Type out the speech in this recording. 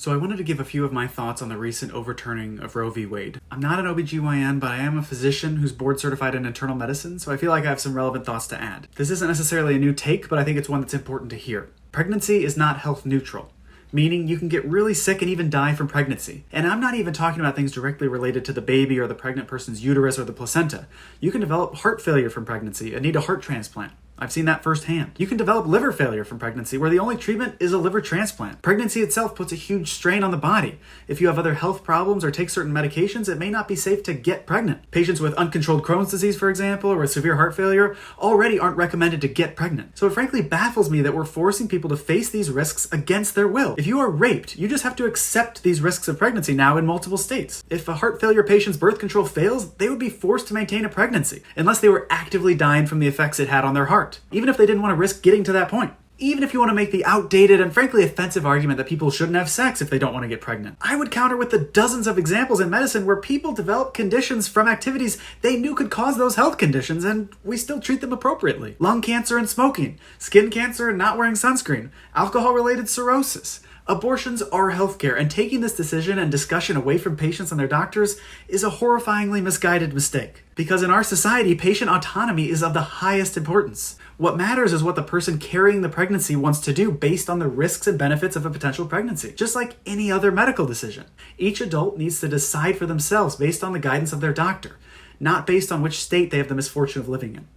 So I wanted to give a few of my thoughts on the recent overturning of Roe v. Wade. I'm not an OBGYN, but I am a physician who's board certified in internal medicine, so I feel like I have some relevant thoughts to add. This isn't necessarily a new take, but I think it's one that's important to hear. Pregnancy is not health neutral, meaning you can get really sick and even die from pregnancy. And I'm not even talking about things directly related to the baby or the pregnant person's uterus or the placenta. You can develop heart failure from pregnancy and need a heart transplant. I've seen that firsthand. You can develop liver failure from pregnancy, where the only treatment is a liver transplant. Pregnancy itself puts a huge strain on the body. If you have other health problems or take certain medications, it may not be safe to get pregnant. Patients with uncontrolled Crohn's disease, for example, or with severe heart failure already aren't recommended to get pregnant. So it frankly baffles me that we're forcing people to face these risks against their will. If you are raped, you just have to accept these risks of pregnancy now in multiple states. If a heart failure patient's birth control fails, they would be forced to maintain a pregnancy, unless they were actively dying from the effects it had on their heart. Even if they didn't want to risk getting to that point. Even if you want to make the outdated and frankly offensive argument that people shouldn't have sex if they don't want to get pregnant. I would counter with the dozens of examples in medicine where people develop conditions from activities they knew could cause those health conditions, and we still treat them appropriately. Lung cancer and smoking, skin cancer and not wearing sunscreen, alcohol-related cirrhosis. Abortions are healthcare, and taking this decision and discussion away from patients and their doctors is a horrifyingly misguided mistake. Because in our society, patient autonomy is of the highest importance. What matters is what the person carrying the pregnancy wants to do based on the risks and benefits of a potential pregnancy, just like any other medical decision. Each adult needs to decide for themselves based on the guidance of their doctor, not based on which state they have the misfortune of living in.